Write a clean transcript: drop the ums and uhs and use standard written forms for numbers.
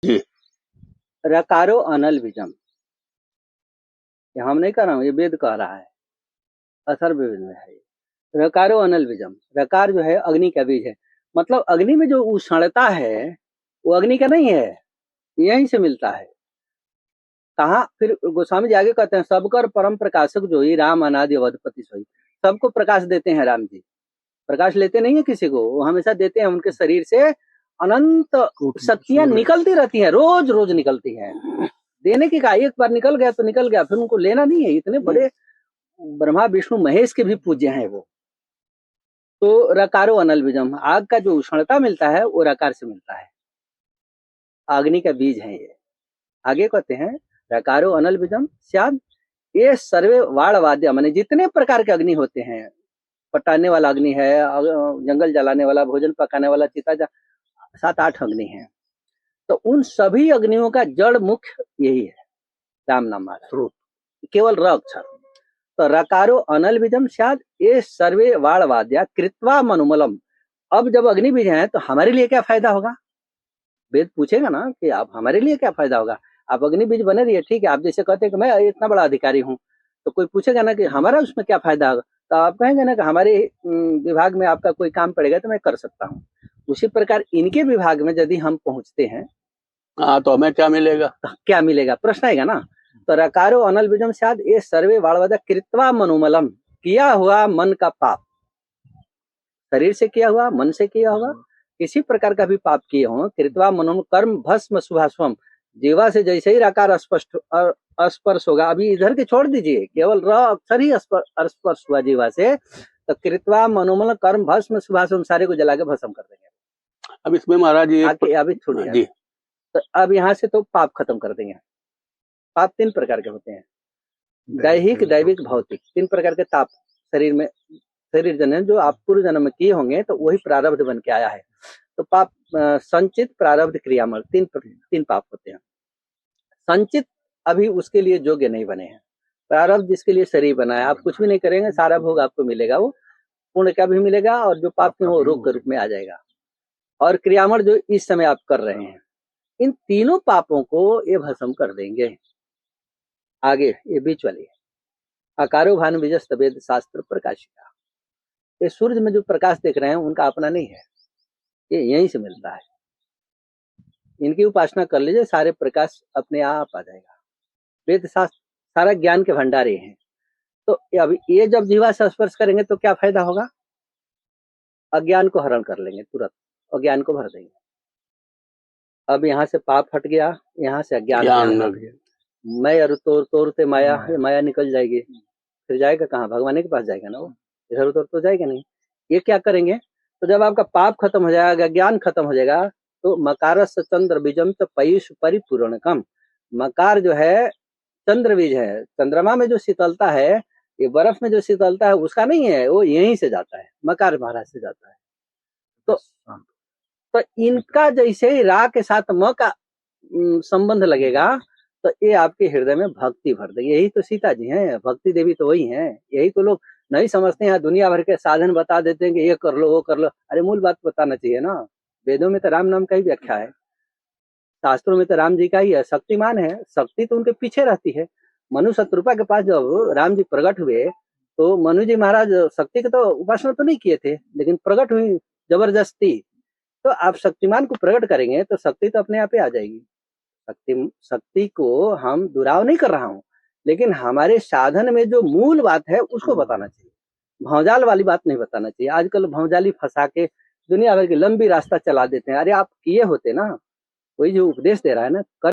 जी। रकारो अनल बीजम, ये हम नहीं कह रहा हूँ, ये वेद कह रहा है, अथर्ववेद में है। रकारो अनल बीजम, रकार जो है अग्नि का बीज है। मतलब अग्नि में जो उष्णता है वो अग्नि का नहीं है, यहीं से मिलता है। कहा फिर गोस्वामी जी आगे कहते हैं, सबकर परम प्रकाशक जो ही राम अनादि अवधपति सोई। सबको प्रकाश देते हैं राम जी, प्रकाश लेते नहीं है किसी को, वो हमेशा देते हैं। उनके शरीर से अनंत शक्तियां निकलती रहती हैं, रोज रोज निकलती हैं। देने की कहा, एक बार निकल गया तो निकल गया, फिर उनको लेना नहीं है। इतने बड़े ब्रह्मा विष्णु महेश के भी पूज्य हैं वो। तो रकारो अनल बीजम, आग का जो उष्णता मिलता है वो रकार से मिलता है, अग्नि का बीज है ये। आगे कहते हैं, रकारो अनल बीजम स्याद ये सर्वे वाड़वाद्य, माने जितने प्रकार के अग्नि होते हैं, पटाने वाला अग्नि है, जंगल जलाने वाला, भोजन पकाने वाला, चिता 7-8 अग्नि है। तो उन सभी अग्नियों का जड़ मुख्य यही है, राम नाम महाराज, केवल र अक्षर। तो रकारो अनल बीजम स्याद ये सर्वे वाड़वाद्या कृत्वा मनुमलम। अब जब अग्नि बीज है तो हमारे लिए क्या फायदा होगा? वेद पूछेगा ना कि आप हमारे लिए क्या फायदा होगा। आप अग्नि बीज बने रहिए, ठीक है। आप जैसे कहते हैं कि मैं इतना बड़ा अधिकारी हूँ, तो कोई पूछेगा ना कि हमारा उसमें क्या फायदा होगा, तो आप कहेंगे ना कि हमारे विभाग में आपका कोई काम पड़ेगा तो मैं कर सकता हूँ। उसी प्रकार इनके विभाग में यदि हम पहुंचते हैं, हाँ, तो हमें क्या मिलेगा? तो क्या मिलेगा, प्रश्न आएगा ना। तो रकारो अनल बीजम शायद ये सर्वे वाड़वादा कृत्वा मनुमलम, किया हुआ मन का पाप, शरीर से किया हुआ, मन से किया हुआ, किसी प्रकार का भी पाप किए हों, कृत्वा मनोम कर्म भस्म शुभास्वम, जीवा से जैसे ही रकार स्पर्श होगा, अभी इधर के छोड़ दीजिए, केवल र अक्षर ही स्पर्श हुआ जीवा से, तो कृत्वा मनोमल कर्म भस्म शुभास्वम, सारे को जला के भस्म कर देंगे। अब इसमें महाराज अभी छोड़िए, तो अब यहाँ से तो पाप खत्म कर देंगे। पाप 3 प्रकार के होते हैं, दैहिक, दैविक, भौतिक, 3 प्रकार के ताप शरीर में, शरीर जन्म जो आप पूर्व जन्म में किए होंगे, तो वही प्रारब्ध बन के आया है। तो पाप संचित, प्रारब्ध, क्रियामल, 3 पाप होते हैं। संचित अभी उसके लिए योग्य नहीं बने हैं, प्रारब्ध जिसके लिए शरीर बना है, आप कुछ भी नहीं करेंगे, सारा भोग आपको मिलेगा, वो पुण्य का भी मिलेगा, और जो पाप है वो रोग के रूप में आ जाएगा। और क्रियामल जो इस समय आप कर रहे हैं, इन तीनों पापों को ये भस्म कर देंगे। आगे ये बीच वाली है, अकारो भान विजस्त वेद शास्त्र प्रकाशिका, ये सूर्य में जो प्रकाश देख रहे हैं उनका अपना नहीं है, ये यहीं से मिलता है। इनकी उपासना कर लीजिए, सारे प्रकाश अपने आप आ जाएगा। वेद शास्त्र सारा ज्ञान के भंडारे हैं। तो अभी ये जब जीवा से स्पर्श करेंगे तो क्या फायदा होगा? अज्ञान को हरण कर लेंगे, तुरंत अज्ञान को भर देंगे। अब यहाँ से पाप हट गया, यहाँ से अज्ञान, मैं और तोड़ते माया निकल जाएगी, फिर जाएगा कहाँ? भगवान के पास जाएगा ना वो, इधर उधर तो जाएगा नहीं। ये क्या करेंगे? तो जब आपका पाप खत्म हो जाएगा, ज्ञान खत्म हो जाएगा, तो मकारस चंद्र बीजम तो पयुष परिपूर्णकम, मकार जो है चंद्र बीज है। चंद्रमा में जो शीतलता है, ये बर्फ में जो शीतलता है उसका नहीं है, वो यहीं से जाता है, मकार महाराज से जाता है। तो इनका जैसे ही रा के साथ म का संबंध लगेगा, तो ये आपके हृदय में भक्ति भर देगी। यही तो सीता जी हैं, भक्ति देवी तो वही हैं। यही तो लोग नहीं समझते हैं, दुनिया भर के साधन बता देते हैं कि ये कर लो वो कर लो। अरे मूल बात बताना चाहिए ना। वेदों में तो राम नाम का ही व्याख्या है, शास्त्रों में तो राम जी का ही है, शक्तिमान है, शक्ति तो उनके पीछे रहती है। मनु शत्रुपा के पास जब राम जी प्रकट हुए, तो मनु जी महाराज शक्ति की तो उपासना तो नहीं किए थे, लेकिन प्रकट हुई जबरदस्ती। तो आप शक्तिमान को प्रकट करेंगे तो शक्ति तो अपने आप ही आ जाएगी। शक्ति को हम दुराव नहीं कर रहा हूँ, लेकिन हमारे साधन में जो मूल बात है उसको बताना चाहिए, भौजाल वाली बात नहीं बताना चाहिए। आजकल भौजाली फंसा के दुनिया भर की लंबी रास्ता चला देते हैं। अरे आप किए होते ना, वही जो उपदेश दे रहा है ना,